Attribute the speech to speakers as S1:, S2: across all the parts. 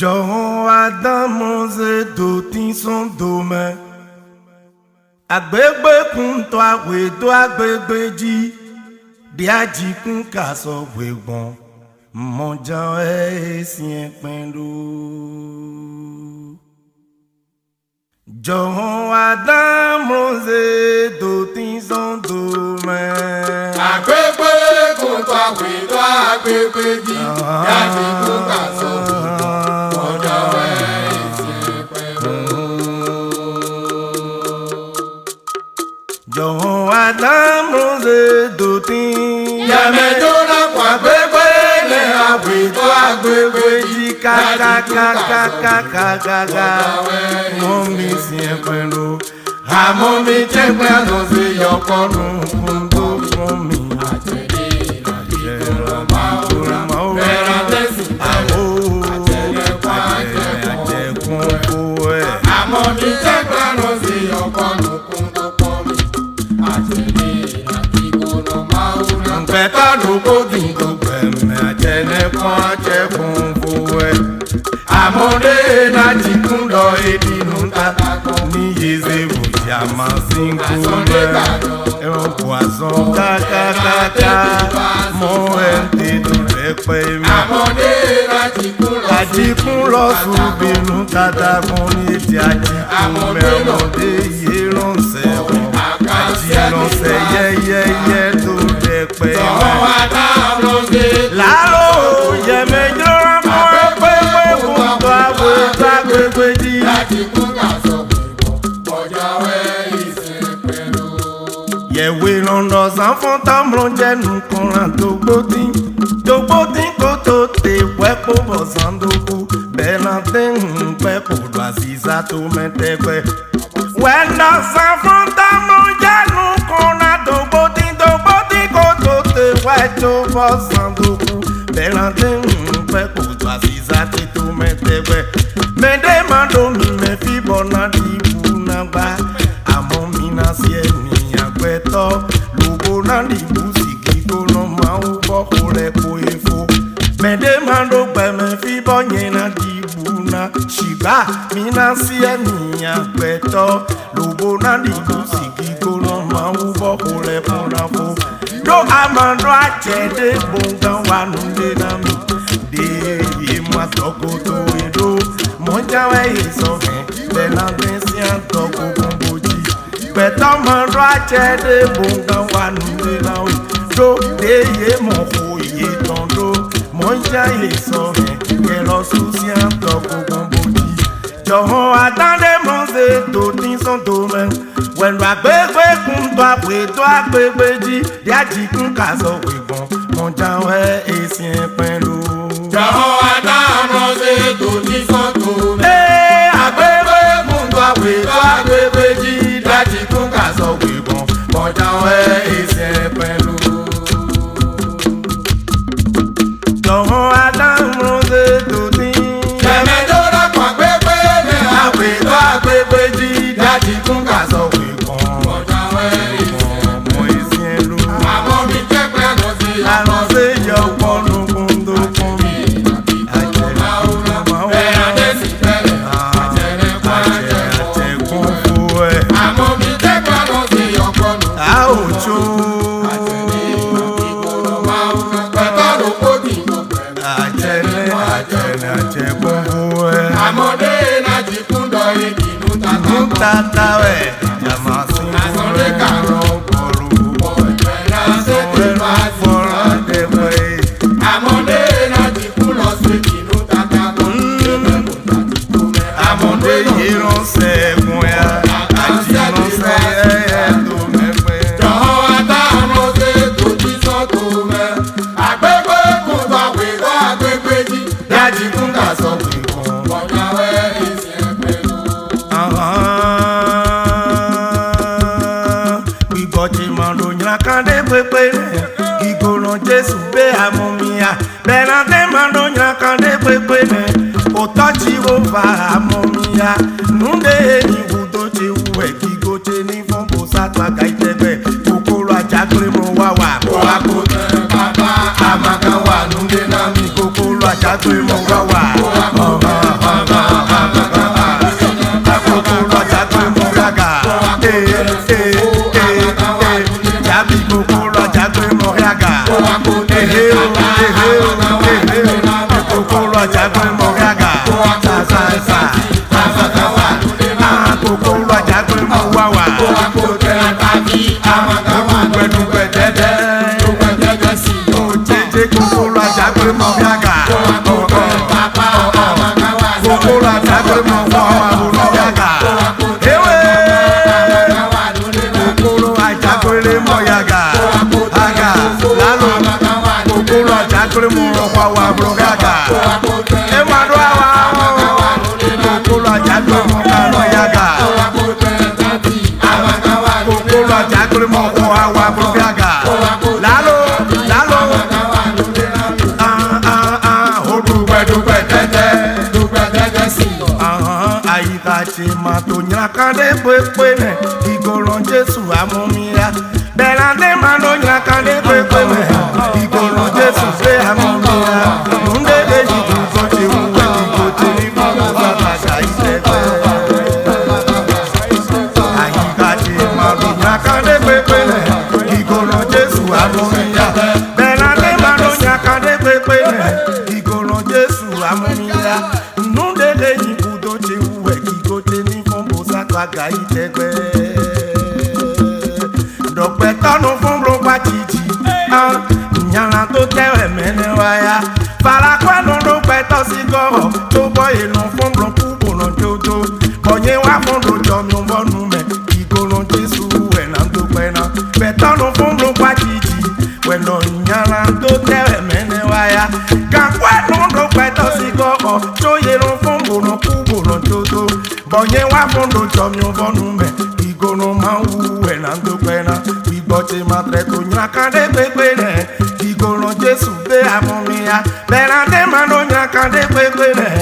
S1: John Adam do tin son domaine. Agbègbè kun to àwẹ̀ tó agbègbè jí. Bí ají kun kà sọ wẹ̀gbọ̀n. Mọ̀jọ́ ẹ̀ sì ń pẹ̀lú. John Adam do tin son domaine.
S2: Agbègbè kun to àwẹ̀ tó agbègbè jí. Bí ají kun kà sọ wẹ̀gbọ̀n. Mọ̀jọ́ ẹ̀ sì ń pẹ̀lú.
S1: John Adam do tin.
S2: Yàmẹ̀jọ́ra kó agbègbè lé àwẹ̀ tó agbègbè jí.
S1: Kàkàkàkàkàkàkà. Mọ̀ mi sì ń pẹ̀lú.
S2: Àmọ́ mi jẹ́ pé àná sí yọkọ́nù
S1: Kún tó fún mi.
S2: àtẹ̀lé ìrìnàjò máa ń ra bẹ́ẹ̀rẹ̀ tẹ̀sí
S1: Àwọ̀
S2: àtẹ̀lẹ́kọ́ àjẹkùn.
S1: àjẹkùn kó ẹ̀.
S2: Àmọ́ mi jẹ́ pé àná sí yọkọ́nù kún tó pọ̀ mi. Àtẹ̀lé ìrìnàjò máa ń ra
S1: Mpẹ̀tà ló kó dín tó gbẹ̀mẹ̀ àjẹnẹ́kùn àjẹkùn kó ẹ̀. Àmọ́dé láti kún lọ èdìnnú tata ní Yézébù tí a máa sí ń kú rẹ̀. Ẹranko àsán kákákáká mọ́ ẹ̀ ń tètè lẹ́pẹ́ mi.
S2: àmọ́dé láti kún lọ sí
S1: Àjíkún lọ sùbínú tata kan ní ètè àjíkún mẹ́rọ̀dé yé ránṣẹ́ wọn. Àjíránṣẹ́ yẹ́yẹ́yẹ́ tó lẹ́pẹ́
S2: ọmọ
S1: mi.
S2: wa dáhùn sí.
S1: Lálọ́ yẹ̀mẹ̀jọ́ mọ́ pépé fún tó àwẹ̀ tó agbègbè jí.
S2: Láti kún kà sọ pé ọjà wẹ̀ ìsìn pẹ̀lú.
S1: Yẹ̀wé lọ́ndọ̀ sanfọ́n támúrọ̀ jẹ́nu kọ́ran tó gbódín kó tó tè pẹ́ kó bọ̀ sàndókù bẹ́ẹ̀ náà tẹ́ ń pẹ́ kó lọ àṣìṣà tó mẹ́tẹ́pẹ́. Wẹ́ndọ̀ sanfọ́n támúrọ̀ jẹ́nu kọ́ran tó gbódín kó tó tè pẹ́ tó bọ̀ sàndókù bẹ́ẹ̀ náà tẹ́ ń pẹ́ kó lọ àṣìṣà tó mẹ́tẹ́pẹ́. Mẹ́dẹ́ máa domi mẹ́fì bọ̀ náà dìbò náà gbá àmọ́ mi náà sí ènìyàn gbẹ́tọ́ lóko náà dìbò sí kíkó náà máa ń bọ́ kó rẹ̀ kó efo. Mẹ́dẹ́ máa ló pẹ̀mẹ́ fi bọ́ yẹn náà dìbò náà ṣìgbà mi náà sí ènìyàn gbẹ́tọ́ lóko náà dìbò sí kíkó náà máa ń bọ́ kó rẹ̀ kó náà fo. Ló àmọ́dọ́ àjẹ́dẹ́ gbọ̀ngàn wà nílé náà mi dé ìmọ̀ àtọ́kọ́tò èdò mọ̀jáwé ìsọ̀fẹ́ bẹ́ẹ̀ náà bẹ́ẹ̀ sí àtọ́kọ́ gbòǹgbòjì. Pẹ̀tọ́ mọ̀rọ̀ àjẹ́dẹ́ gbọ̀ngàn wà nílé náà wí. Dó déyé mọ̀ kó iye tán dó mọ̀jáwé ìsọ̀fẹ́ kẹlọ́ sùn sí àtọ́kọ́ gbòǹgbòjì. Jọ̀wọ́ àtàndé mọ̀ọ́sẹ̀ tó ní sọ́tò mẹ́. Wẹ̀lú àgbègbè kún tó àgbègbè jí. Díàjì kún kà sọ wẹ̀gbọ̀n mọ̀jáwé èsì pẹ̀lú.
S2: Jọ̀wọ́ adáhùn sí tó ní sọ́tò mẹ́.
S1: Ee,
S2: Agbègbè kún tó agbègbè jí. Láti kún kà sọ wíwọ̀n. Mọ̀jà wẹ̀ ìsìn pẹ̀lú.
S1: Jọ̀wọ́ àdáhùn ṣe tó ní.
S2: Yẹ̀mẹ̀jọ́ra kó agbègbè lé agbègbè jí. Láti kún kà sọ wíwọ̀n. Mọ̀jà wẹ̀ ìsìn.
S1: Ọmọ ìsìn ẹlú.
S2: Àmọ́ mi jẹ́ pé àná sí
S1: Àrùn ṣe yọ pọ́nù kún tó kún. Àjẹkùn fún ẹ.
S2: Àmọ́ mi jẹ́ pé àná sí ọkọ̀nù.
S1: A ò jó.
S2: Pẹ̀tọ́ ló kó dìbò pẹ̀lú.
S1: Àjẹkùn fún ẹ.
S2: Àmọ́dé láti kún dọ̀ ìdìnnú tata.
S1: Kún tata ẹ̀. Jàmá sí
S2: Àsọ̀rẹ́ kàrọ̀
S1: kọ̀rọ̀.
S2: ọ̀jọ̀ ẹ̀dá ṣètì bá ti
S1: Fọ́nrán
S2: rà.
S1: dẹ́pẹ́.
S2: Àmọ́dé láti kún lọ sí ìdìnnú tata.
S1: Àmọ̀dé yìí ránṣẹ́ ẹ̀kún ẹ̀. Àjíránṣẹ́ ẹ̀yẹ tó mẹ́pẹ́.
S2: Jọ̀wọ́ adáhùn ṣe tó ti sọ tó mẹ́. Àgbègbè kún tó agbègbè jí. Dájì kún kà sọ pé kàn. Mọ̀jà wẹ̀ ìsìn pẹ̀lú.
S1: Gbígbọ́jì máa ló yàn kàndé pépé rẹ̀. Ìgbòrò Jésù gbé àmúmíà. Bẹ̀rẹ̀ máa ló yàn kàndé pépé rẹ̀. Òtọ́ tí ó fa àmúmíà. Núndé ìwú tó ti wù ẹ̀ kí gòjè ní fún kò sátúwàgà ìtẹ̀gbẹ̀. Kòkòrò àjàgbé mo wá wà.
S2: Kó a kò tẹ̀ bàbá àmàkà wà núndé náà mi.
S1: Kòkòrò àjàgbé mo wá wà.
S2: Kó a kò tẹ̀
S1: mogaga. Sa sa sa.
S2: Amagawa nulema.
S1: Kokolo ajagbe mo wawa.
S2: Akote ataki. Amagawa
S1: Dugbe dede.
S2: nulema. Dede si.
S1: Jeje kokolo ajagbe mo gaga.
S2: Akote papa. Amagawa
S1: Kokolo ajagbe mo wawa mo gaga. Ewe.
S2: Amagawa nulema.
S1: Kokolo ajagbe mo yaga. Aga. Lalo. Kokolo ajagbe mo wawa mo gaga. Emadu awa. Kokolo ajagbe mo kalo yaga. Kokolo ajagbe mo wawa mo gaga. Lalo. Lalo. Dugbe dede. Àyíká ti máa tó nyakande pépé nẹ ìgòrò Jésù amúmíyá bẹ̀rẹ̀ máa ló nyakande pépé nẹ ìgòrò Jésù ṣe amúmíyá múndéde yìí tó ti wúwẹ́ ìgò tí ní fọ́nà bàbàṣà ìṣẹ́fẹ́. Àyíká ti máa tó nyakande pépé nẹ ìgòrò Jésù amúmíyá bẹ̀rẹ̀ máa ló nyakande pépé nẹ ìgòrò Jésù amúmíyá múndéde yìí tó ti wúwẹ́ ìgò tí ní fọ́nà bàbàṣà ìṣẹ́fẹ́. Dọ̀pẹ́ tọ́nu fún blogba jìjì nyàrá tó tẹ̀wẹ̀ mẹ́lẹ̀ wáyà farakọ́ ẹnu ló pẹ́ tọ́ sí gọ́rọ̀ tó bọ́ ìlú fún blogbu bòlò jojo bọ̀nyẹ́ wá fún lójọ́ mi bọ́nu mẹ́ ìgòrò Jésù ẹ̀ náà tó pẹ́ náà bẹ̀tọ́nu fún blogba jìjì wẹ̀nà nyàrá tó tẹ̀wẹ̀ mẹ́lẹ̀ wáyà gàkọ́ ẹnu ló pẹ́ tọ́ sí gọ́rọ̀ tó yẹnu fún bòlò jojo bọ̀nyẹ́ wá fún lójọ́ mi bọ́nu mẹ́ ìgòrò máa wú ẹ̀ náà tó pẹ́ náà gbígbọ́tí máa tẹ̀ tó nyakande pépé nẹ̀ ìgòrò Jésù dé amúmíyá bẹ̀rẹ̀ máa ló nyakande pépé nẹ̀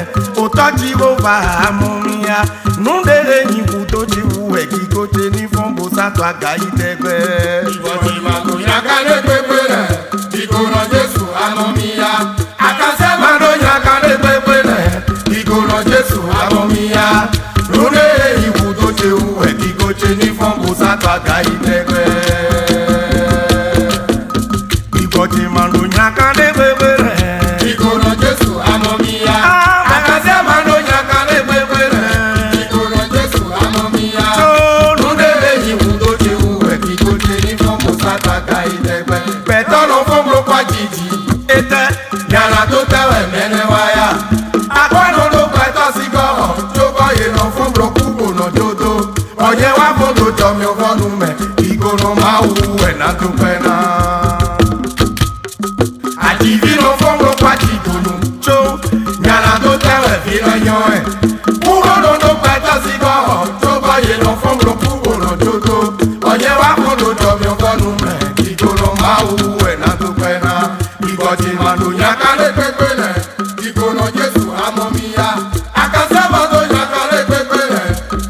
S1: òtọ́ tí ó bá amúmíyá núdèrè yìnbó tó ti wú ẹ̀ kíkó tẹ ní fún bòsátọ̀ àgá yìí tẹ́gbẹ́.
S2: Ìbọ̀dì máa tó nyakande pépé nẹ̀ ìgòrò Jésù amúmíyá. Àkàsẹ́
S1: máa ló nyakande pépé nẹ̀ ìgòrò Jésù amúmíyá núdèrè yìnbó tó ti wú ẹ̀ kíkó tẹ ní fún bòsátọ̀ àgá yìí tẹ́gbẹ́. Ìbọ̀dì máa ló nyakande pépé nẹ̀
S2: ìgòrò Jésù amúmíyá.
S1: àkàsẹ́ máa ló nyakande pépé nẹ̀.
S2: Ìgòrò Jésù amúmíyá.
S1: Núdèrè yìnbó tó ti wú ẹ̀ kíkó tẹ ní fún bòsátọ̀ àgá yìí tẹ́gbẹ́.
S2: Bẹ̀tọ́nù fún blogba jìjì.
S1: Ètè
S2: Yàrá tó tẹ̀wẹ̀ mẹ́lẹ̀ wáyà. Akọ́nù ló pẹ́ tọ́ sí gọ́rọ̀ tó bọ́ ìlú fún blogbu bòlò jojo bọ̀nyẹ́ wá fún lójọ́ mi bọ́nu mẹ́ ìgòrò máa wú ẹ̀ náà tó pẹ́ náà. Àjìbí ló fún blogba jìjòlù tó yàrá tó tẹ̀wẹ̀ fi lọ yan ẹ̀. Kúrò ló pẹ́ tọ́ sí gọ́rọ̀ tó bọ́ ìlú fún blogbu bòlò jojo bọ̀nyẹ́ wá fún lójọ́ mi bọ́nu mẹ́ ìgòrò máa wú ẹ̀ náà tó pẹ́ náà. Ìbọ̀dì máa lò nyakande pépé nẹ̀ ìgòrò Jésù amúmíyá. Àkàsẹ́ máa tó nyakande pépé nẹ̀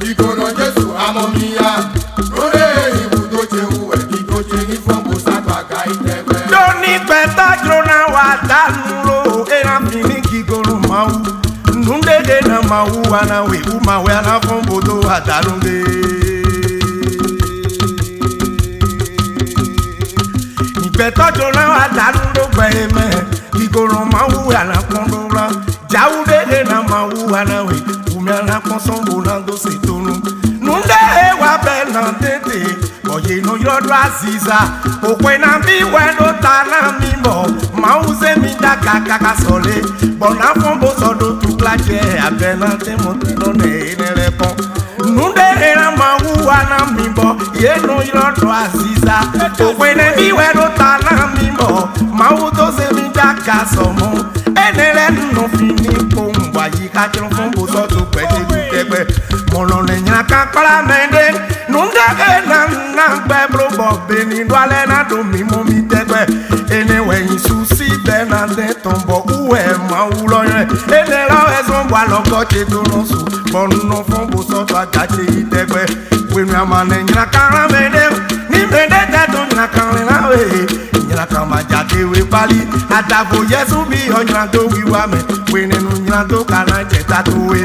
S2: ìgòrò Jésù amúmíyá. Lórí ibùdó ṣe wù ẹ̀ kíkó ṣe ní fún bùsàtọ̀ àgá ìtẹ́gbẹ́.
S1: Doni peta drona wa danulo era fini kigoro mau nundege na mau wana we uma we na fombodo adarunde Ìpeta drona wa danulo gbeme kigoro mau ana kondora jaude na mau wana we umi ana konsombo na do setonu nunde wa bena tete oye no yodo aziza okwe na mi weno ta na mi mo mauze mi da kaka sole bona fombo sodo tu klaje abena te motino ne repon nunde era mau wana mi bo ye no yodo aziza okwe na mi weno ta na mi mo mauzo se mi da kasomo enele no fini pomba yika tron fombo sodo pete tebe mono le nyaka kala mende nunde na gbẹbro bọ beni dọalẹ na do mi mo mi tẹgbẹ ene wẹyin susi bẹ na dẹ tọnbọ uwẹ ma wulọ yẹ ene lọ ẹsùn bọ alọkọ tẹ tó lọ sùn bọnu fún bó sọtọ àgàtẹ yìí tẹgbẹ wẹnu àmàlẹ nyinakara mẹdẹ ní mẹdẹ tẹ tó nyinakara náà wẹ nyinakara ma jáde wẹ pali àdàbò yẹsù bí ọnyìnà tó wíwá mẹ wẹnẹnu nyìnà tó kàrà jẹta tó wẹ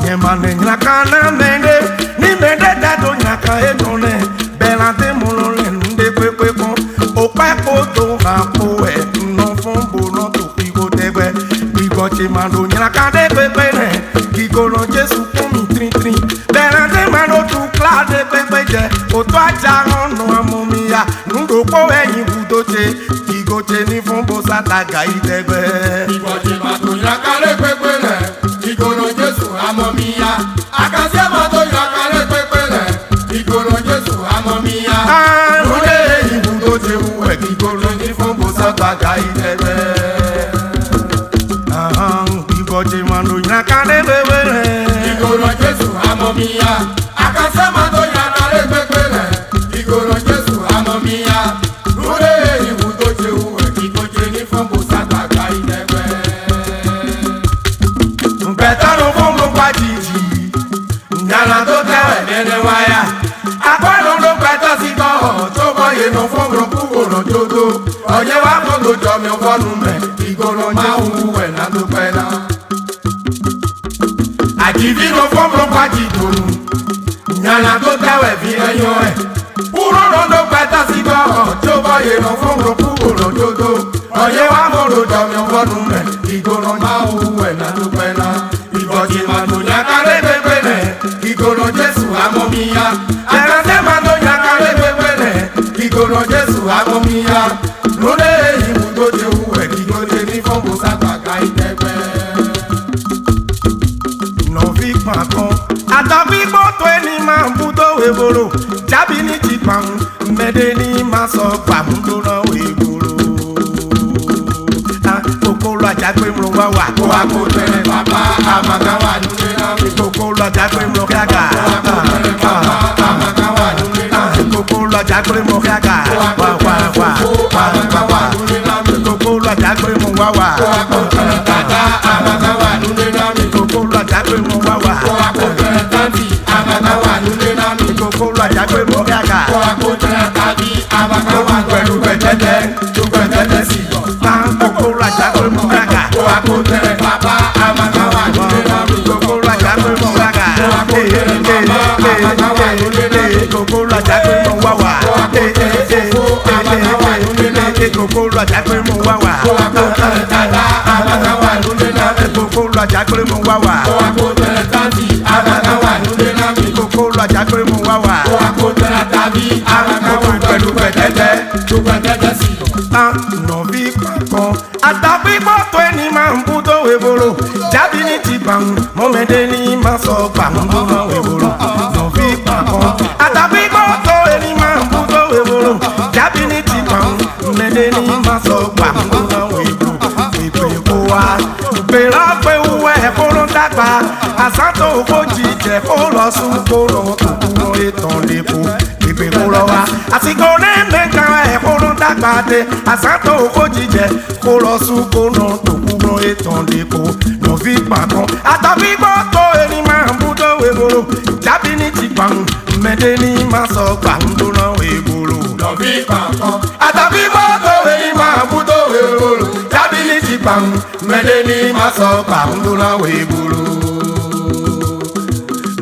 S1: nyẹmàlẹ nyinakara mẹdẹ ní mẹdẹ tẹ tó nyinakara ètò nẹ bẹ̀rẹ̀ mo lọ rẹ̀ ń dé pépé kan ó pẹ́ kó tó hàn kó ẹ̀ ń lọ fún bòlọ́ tó fi kó tẹ́gbẹ́ gbígbọ́ ṣe máa lo yẹn kade pepe ne kikoro Jésù fún mi tiri bẹ̀rẹ̀ dé máa ló tún kíláàdé pepe jẹ òtún ajá ọ̀nà amómiya nùdòpọ̀ ẹ̀yìn ibùdóche kìgòche ní fún bọ́sàtàgà ìdẹ́gbẹ́.
S2: ìbọ̀dé máa tó yàn kálé pépé rẹ̀ kikoro Jésù amómiya àkàsí ẹ̀ máa tó yàn kálé pépé rẹ̀ kikoro Jésù amómiya.
S1: lóde ibùdóche wù ẹ̀ kìgòche ní fún bọ́sàtàgà ìdẹ́gbẹ́. ìbọ̀dé máa tó yàn kálé pepe rẹ̀
S2: kikoro Jésù amómiya àkàsí ẹ̀ máa tó yàn kálé pépé rẹ̀ kikoro Jésù amómiya. lóde ibùdóche wù ẹ̀ kìgòche ní fún bọ́sàtàgà ìdẹ́gbẹ́.
S1: Bẹ̀tọ́rọ̀ fún ló pa jìjì. Ìyànà tó tẹ̀wẹ̀ nínú wáyà. Àpọ́nù ló pẹ̀tọ́ sí kọ́họ̀ tó bọ́ yẹnu fún lókù òrò jòdó. Ọ̀yẹ́ wá fún lójọ́ mi fọ́nù mẹ́. Ìgòrò máa ń wú ẹ̀ náà tó pẹ́ náà. Àjìbí ló fún ló pa jìjòrò. Ìyànà tó tẹ̀wẹ̀ fi ẹyọ ẹ̀. Kúrò ló pẹ̀tọ́ sí kọ́họ̀ tó bọ́ yẹnu fún lókù òrò jòdó. Ọ̀yẹ́ wá fún lójọ́ mi fọ́nù mẹ́. Ìgòrò máa ń wú ẹ̀ náà tó pẹ́ náà. Ìbọ̀dé máa tó yàn kálé pépé rẹ̀ kìgòrò Jésù amómiya. Àkàsẹ́ máa tó yàn kálé pépé rẹ̀ kìgòrò Jésù amómiya. lóde ibùdóche wù ẹ̀ kìgòche ní fún bọ́sàtàgà ìdẹ́gbẹ́. Nọ̀fi pàkan àtàbí gbọ́tọ̀ ẹni máa ń bú tó wéboro jábí ní ti pàmò mẹ́dẹ́ ní máa sọ pàmò tó náà wéboro. Kòkòrò àjàgbé mú wá wà.
S2: kó wa kó tẹ̀lé bàbá àmàgà wà nílé náà.
S1: Kòkòrò àjàgbé mú kíákà.
S2: kó wa kó tẹ̀lé bàbá àmàgà wà nílé náà.
S1: Kòkòrò àjàgbé mú kíákà.
S2: kó wa kó tẹ̀lé àmàgà wà nílé náà.
S1: Kòkòrò àjàgbé mú wá wà.
S2: kó wa kó tẹ̀lé bàbá àmàgà wà nílé náà.
S1: Kòkòrò àjàgbé mú wá wà.
S2: kó wa kó tẹ̀lé tàbí àmàgà wà nílé náà.
S1: Kòkòrò àjàgbé mú kíákà.
S2: kó wa kó tẹ̀lé tàbí àmàgà wà
S1: Pẹ̀lú pẹ̀tẹ́tẹ́ tó pẹ̀tẹ́tẹ́ sí. Kòkòrò àjàgbé mú kíákà.
S2: kó wa kó tẹ̀lé bàbá àmàgà wà nílé náà.
S1: Kòkòrò àjàgbé mú kíákà.
S2: kó wa kó tẹ̀lé bàbá àmàgà wà nílé náà.
S1: Kòkòrò àjàgbé mú wá wà.
S2: kó wa kó tẹ̀lé fòfò àmàgà wà nílé náà.
S1: Kòkòrò àjàgbé mú wá wà.
S2: kó wa kó tẹ̀lé dàda àmàgà wà nílé náà.
S1: Kòkòrò àjàgbé mú wá wà.
S2: kó wa kó tẹ̀lé tàbí àmàgà wà nílé náà.
S1: Kòkòrò àjàgbé mú wá wà.
S2: kó wa kó tẹ̀lé tàbí àmàgà wà
S1: Pẹ̀lú pẹ̀tẹ́tẹ́
S2: tó pẹ̀tẹ́tẹ́ sí.
S1: nọ̀fi pàkan àtàbí gbọ́tọ̀ ẹni máa ń bú tó wéboro jábí ní ti pàmò mọ́mẹ́dẹ́ ní máa sọ pàmò tó máa wéboro. Nọ̀fi pàkan àtàbí gbọ́tọ̀ ẹni máa ń bú tó wéboro jábí ní ti pàmò mọ́mẹ́dẹ́ ní máa sọ pàmò tó máa wéboro. Ìpè kó wa ìpèrè pé wúwẹ́ kó ló dàgbà àsátò kó jíjẹ kó lọ sùn kó lọ tó kúrò ètàn lẹ́kọ̀ọ́. Ìpè kó lọ wá àsìkò ní mẹ́ta ẹ̀ kó ló dàgbà dé àsátò kó jíjẹ kó lọ sùn kó lọ tó kúrò ètàn lẹ́kọ̀ọ́. Nọ̀fi pàkan àtàbí gbọ́tọ̀ ẹni máa ń bú tó wéboro jábí ní ti pàmò mẹ́dẹ́ ní máa sọ pàmò tó náà wéboro.
S2: Nọ̀fi pàkan
S1: Àtàbí gbọ́tọ̀ ẹni máa ń bú tó wéboro jábí ní ti pàmò mẹ́dẹ́ ní máa sọ pàmò tó náà wéboro.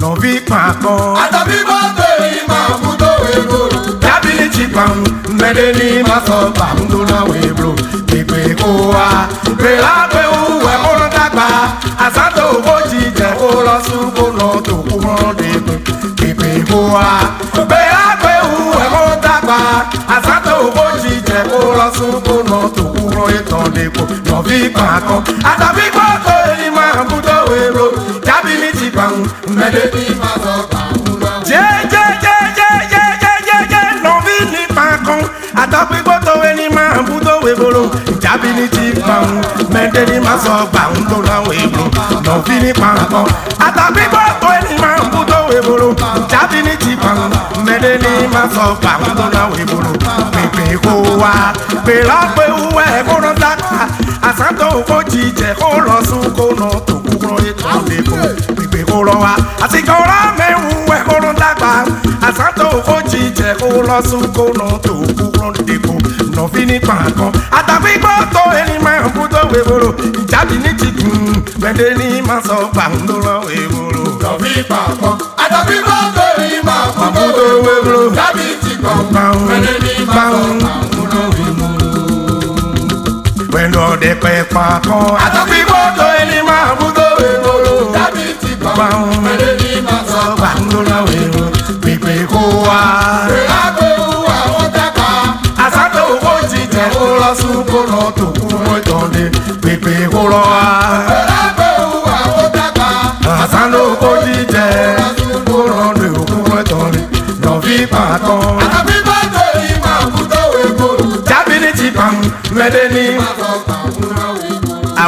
S1: Nọ̀fi pàkan
S2: àtàbí gbọ́dọ̀ èyí máa mú tó wéboro.
S1: jábí ní ti pàmò mẹ́dẹ́ ní máa sọ pàmò tó náà wéboro. Ìpè kó wa pèlà pé òwúwẹ̀ kó ló dàgbà àsátò kó jíjẹ kó lọ sùn kó lọ tó kú mọ́ dẹ́kun. Ìpè kó wa pèlà pé òwúwẹ̀ kó ló dàgbà àsátò kó jíjẹ kó lọ sùn kó lọ tó kú mọ́ ètàn dẹ́kun. Nọ̀fi pàkan àtàbí gbọ́dọ̀ èyí máa ń bú tó wéboro jábí ní ti pàmò mẹ́dẹ́
S2: Bí máa sọ pàmò lọ.
S1: nọ̀fi ní pàkan àtàbí gbọ́dọ̀ ẹni máa ń bú tó wéboro jábí ní ti pàmò mẹ́dẹ́ ní máa sọ pàmò tó náà wéboro. Nọ̀fi ní pàkan àtàbí gbọ́dọ̀ ẹni máa ń bú tó wéboro jábí ní ti pàmò mẹ́dẹ́ ní máa sọ pàmò tó náà wéboro. Pèpè kó wa pèlà pé wúwẹ́ kó lọ dàgbà àsátò kó jíjẹ kó lọ sùn kó lọ tó kúrò ètò lẹ́kọ̀ọ́. Pèpè kó lọ wá àsìkò rámẹ́wù ẹ̀ kó lọ dàgbà àsátò kó jíjẹ kó lọ sùn kó lọ tó kúrò lẹ́kọ̀ọ́. Nọ̀fi ní pàkan àtàbí gbọ́tọ̀ ẹni máa ń bú tó wéboro jábí ní ti gùn mẹ́dẹ́ ní máa sọ pàmò tó náà wéboro.
S2: Nọ̀fi pàkan àtàbí gbọ́dọ̀ èyí máa mú tó wéboro. Jábí ti pàmò mẹ́lẹ́ ní máa sọ pàmò lọ wéboro.
S1: Pẹ̀lú ọ̀dẹ̀ pẹ̀ pàkan àtàbí gbọ́tọ̀ ẹni máa ń bú tó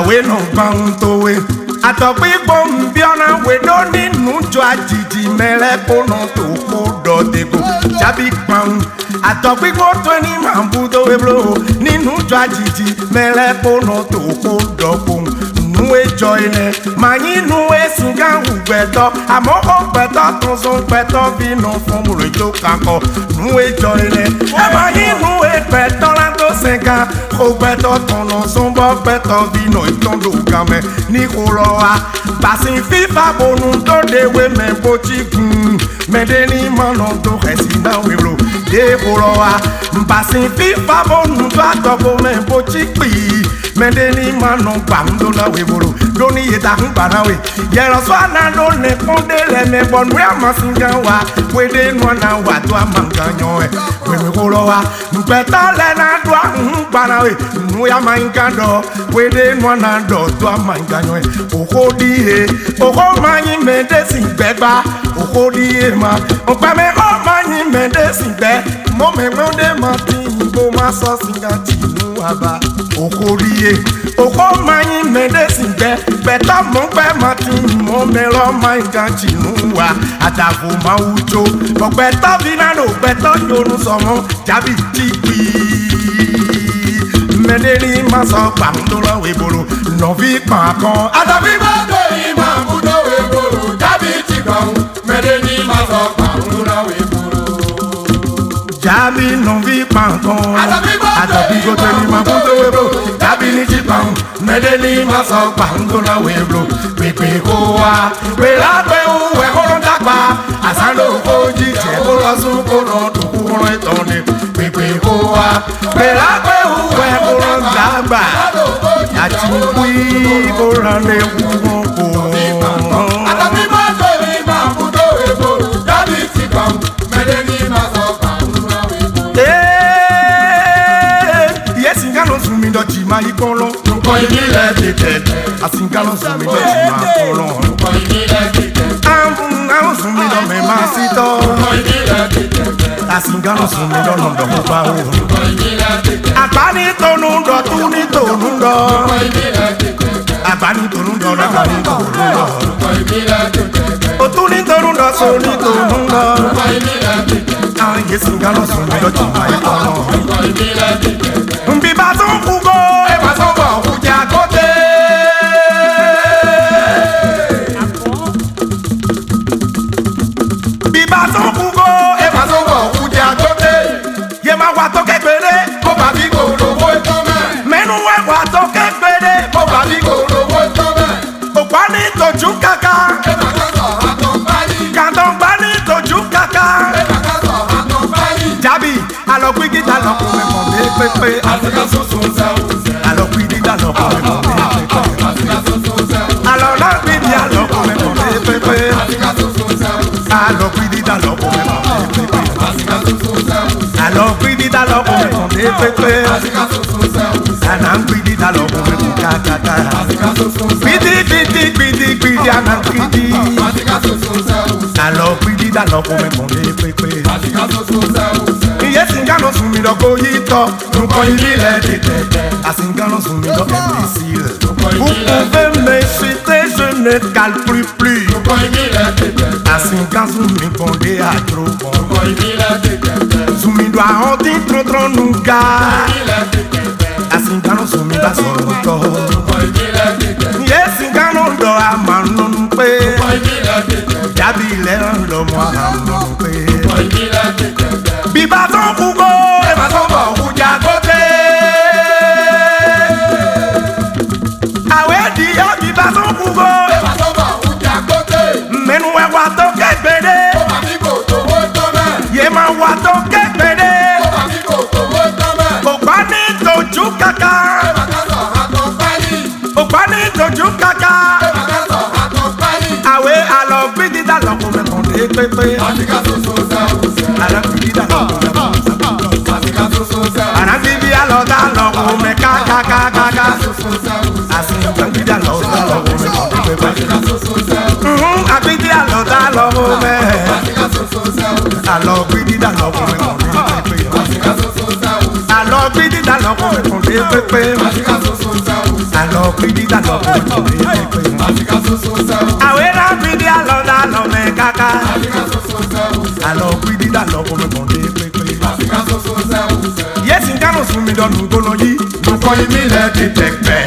S1: àwé nù gbàǹtòwé àtọ̀gbígbò ń bí ọ̀nà wèdó nínú jọ àjìjì mẹ́lẹ́kùnà tó kó dọ̀dẹ̀gbò jábí gbàǹ àtọ̀gbígbò tó ní màá bú tó wéblo nínú jọ àjìjì mẹ́lẹ́kùnà tó kó dọ̀gbò nù ẹjọ́ ilẹ̀ màá yín nù ẹ̀sìn gáhù gbẹ̀tọ̀ àmọ́ ó gbẹ̀tọ̀ tó sún gbẹ̀tọ̀ bínú fún mùrè tó kakọ̀ nù ẹjọ́ ilẹ̀ ẹ̀ màá yín nù ẹ̀gbẹ̀tọ̀ látó sẹ̀gá ó gbẹ̀tọ̀ tọ̀nà sọ́nbọ̀ gbẹ̀tọ̀ bínú ìtọ́ndò gàmẹ̀ ní kò lọ wa bàṣì fífa bonu tó déwé mẹ́ bó ti gùn mẹ́dẹ́ ní mọ́nà tó ẹ̀sì náà wéro dé kò lọ wa bàṣì fífa bonu tó àtọ̀kọ mẹ́ bó ti pì mẹ́dẹ́ ní mọ́nà gbàǹdó náà wéro lóní yẹta ń gbàná wé yẹ̀rọ sọ àná ló ní kúndé lẹ́mẹ̀ bọ̀ nù ẹ̀ mọ̀ sí gan wa wédé nù ọ̀nà wà tó a máa ń gan yan ẹ̀ wéwé kò lọ wa gbẹ̀tọ̀ lẹ́nà tó a ń gbàná wé nù ya máa ń gan dọ̀ wédé nù ọ̀nà dọ̀ tó a máa ń gan yan ẹ̀ òkò di ye òkò máa yín mẹ́dẹ́ sì gbẹ́gbá òkò di ye ma ọ̀pẹ̀mẹ́ ọ̀ máa yín mẹ́dẹ́ sì gbẹ́ mọ́mẹ́mọ́dé máa ti ìbò máa sọ sí gan tì nù àbá òkò di ye òkò máa yín mẹ́dẹ́ sì gbẹ́ gbẹ̀tọ̀ mọ́ pẹ́ máa ti mọ́ mẹ́rọ máa ń gan tì nù wá àdàbò máa wù jó ọ̀gbẹ́tọ̀ bí náà lò gbẹ́tọ̀ yónú sọmọ́ jábì tí kì í mẹ́dẹ́ ní máa sọ gbàǹdó lọ́wọ́ ìbòrò nọ̀bí pàkan.
S2: àtàbí gbọ́dọ̀ yìí máa mú tó wéwòrò jábì tí kan mẹ́dẹ́ ní máa sọ gbàǹdó lọ́wọ́ ìbòrò.
S1: jábì nọ̀bí pàkan.
S2: àtàbí
S1: gbọ́dọ̀ yìí máa mú tó wéwòrò jábì ní tí kan mẹ́dẹ́ ní máa sọ gbàǹdó lọ́wọ́ ìbòrò pèpè kó wa pèlà pé òun ẹ̀kọ́ ló dàgbà àsálò kó jíjẹ kó lọ sún kó lọ dùkú rán ìtàn ni pèpè kó wa pèlà pé òun ẹ̀kọ́ ló dàgbà àti wí kó rán lé wúwo kó.
S2: àtàbí gbọ́dọ̀ yìí máa mú tó wéwòrò jábì tí kan mẹ́dẹ́ ní máa sọ gbàǹdó lọ́wọ́ ìbòrò.
S1: Yẹ́sìn gánà sùn mí dọ̀tí máa yí kọ́ lọ.
S2: nǹkan ìbílẹ̀ ti tẹ̀tẹ̀.
S1: Àsìngánà sùn mí dọ̀tí máa kọ́ lọ.
S2: nǹkan ìbílẹ̀ ti tẹ̀tẹ̀.
S1: Àwọn sùn mí dọ̀ mẹ́ máa sí tọ́.
S2: nǹkan ìbílẹ̀ ti tẹ̀tẹ̀.
S1: Àsìngánà sùn mí dọ̀nà dọ̀kú bá wò.
S2: nǹkan ìbílẹ̀ ti tẹ̀tẹ̀.
S1: Àgbá ní tónú dọ̀ tú ní tónú dọ̀.
S2: nǹkan ìbílẹ̀ ti tẹ̀tẹ̀.
S1: Àgbá ní tónú dọ̀ lọ́gbà ní tónú dọ̀.
S2: nǹkan ìbílẹ̀ ti tẹ̀tẹ̀.
S1: Òtú ní tónú dọ̀ so ní tónú dọ̀.
S2: nǹkan ìbílẹ̀ ti tẹ̀tẹ̀.
S1: Àwọn yẹ́sìn gánà sùn mí dọ̀tí máa yí kọ́ lọ.
S2: nǹkan ìbílẹ̀ ti tẹ̀tẹ̀.
S1: Nbí bá tún kú kó.
S2: ẹ máa sọ́kọ̀ òkúta kọ́tẹ́.
S1: Bí bá tún kú kó.
S2: ẹ máa sọ́kọ̀ òkúta kọ́tẹ́.
S1: Yẹ máa wà tó kékeré.
S2: kó bá bí kò lówó tán mẹ́.
S1: Mẹ́nu wẹ̀ wà tó kékeré.
S2: kó bá bí kò lówó tán mẹ́.
S1: Òpá ní tòjú kàkà.
S2: ẹ máa kásọ̀ àtọ̀ báyìí.
S1: Kàdọ̀gbá ní tòjú kàkà.
S2: ẹ máa kásọ̀ àtọ̀ báyìí.
S1: Jábì alọ́gbí dídá lọ́kùn mi mọ̀ ní pépé.
S2: àtìká soso sẹ́wọ̀sẹ̀.
S1: Alọ́gbí dídá lọ́kùn mi mọ̀ ní pépé.
S2: àtìká soso sẹ́wọ̀sẹ̀.
S1: Alọ́gbí dídá lọ́kùn mi mọ̀ ní pépé.
S2: àtìká soso sẹ́wọ̀sẹ̀.
S1: Alọ́gbí dídá lọ́kùn mi mọ̀ ní pépé.
S2: àtìká soso sẹ́wọ̀sẹ̀.
S1: Alọ́gbí dídá lọ́kùn mi mọ̀ ní pépé.
S2: àtìká soso sẹ́wọ̀sẹ̀.
S1: Anangbi dídá lọ́kùn mi mọ̀ kàkàkà.
S2: àtìká soso sẹ́wọ̀sẹ̀.
S1: Gbidi gbidi gbidi gbidi anangidi.
S2: àtìká soso sẹ́wọ̀sẹ̀.
S1: Alọ́gbí dídá lọ́kùn mi mọ̀ ní pépé.
S2: àtìká soso sẹ́wọ̀sẹ̀.
S1: Ìyẹ́sìngánà sùn mí lọ́kọ́ yìí tọ́. Nǹkan ìbílẹ̀ ti tẹ̀tẹ̀. Àsìngánà sùn mí lọ́kọ́ imbécile. Vous pouvez m'insulter, je ne calcule plus.
S2: nǹkan ìbílẹ̀ ti tẹ̀tẹ̀.
S1: Àsìngánà sùn mí bondé à trop bon.
S2: nǹkan ìbílẹ̀ ti tẹ̀tẹ̀.
S1: Sùn mí doit en tin trop nous gars.
S2: ìbílẹ̀ ti tẹ̀tẹ̀.
S1: Àsìngánà sùn mí bá sọ̀rọ̀ tọ́.
S2: nǹkan ìbílẹ̀ ti tẹ̀tẹ̀.
S1: Ìyẹ́sìngánà dọ̀ àmà nínú pé.
S2: nǹkan ìbílẹ̀ ti tẹ̀tẹ̀.
S1: Jábì ilẹ̀ ń lọ mọ́ àmà nínú pé.
S2: nǹkan ìbílẹ̀ ti tẹ̀tẹ̀.
S1: Bíbá tó kú kó.
S2: ẹ máa sọ́kọ̀ òkúta kọ́tẹ́.
S1: Àwẹ̀ dìyà bíbá tó kú kó.
S2: ẹ máa sọ́kọ̀ òkúta kọ́tẹ́.
S1: Mẹ́nu ẹ̀ wà tó kékeré.
S2: kó bá bí kò lówó tán mẹ́.
S1: Yé máa wà tó kékeré.
S2: kó bá bí kò lówó tán mẹ́.
S1: Òpá ní tòjú kàkà.
S2: ẹ máa kásọ̀ àtọ̀ báyìí.
S1: Òpá ní tòjú kàkà.
S2: ẹ máa kásọ̀ àtọ̀ báyìí.
S1: Àwẹ̀ alọ́gbí dídá lọ́kùn mi kàn dé pépé.
S2: àtìká soso sẹ́wọ̀sẹ̀.
S1: Alọ́gbí dídá lọ́kùn mi kàn dé pépé.
S2: àtìká soso sẹ́wọ̀sẹ̀.
S1: Àràǹtí bí alọ́dá lọ́kùn mi kákákákáká.
S2: soso sẹ́wọ̀sẹ̀.
S1: Àsìngánà bí alọ́dá lọ́kùn mi kàn dé pépé.
S2: àtìká soso sẹ́wọ̀sẹ̀.
S1: Àbí bí alọ́dá lọ́kùn mi.
S2: àtìká soso sẹ́wọ̀sẹ̀.
S1: Alọ́gbí dídá lọ́kùn mi kàn dé pépé.
S2: àtìká soso sẹ́wọ̀sẹ̀.
S1: Alọ́gbí dídá lọ́kùn mi kàn dé pépé.
S2: àtìká soso sẹ́wọ̀sẹ̀.
S1: Alors pidi d'alors pour me donner pépé.
S2: Africa soso sẹ́wù.
S1: Àwẹ̀ náà pidi àlọ́ mẹ́ kaka.
S2: Africa soso sẹ́wù.
S1: Alors pidi d'alors pour me donner pépé.
S2: Africa soso sẹ́wù.
S1: Yẹ́sì ń kánò sún mi dọ́nu gbólóyí.
S2: Nukọ imi lẹ di tẹ̀gbẹ́.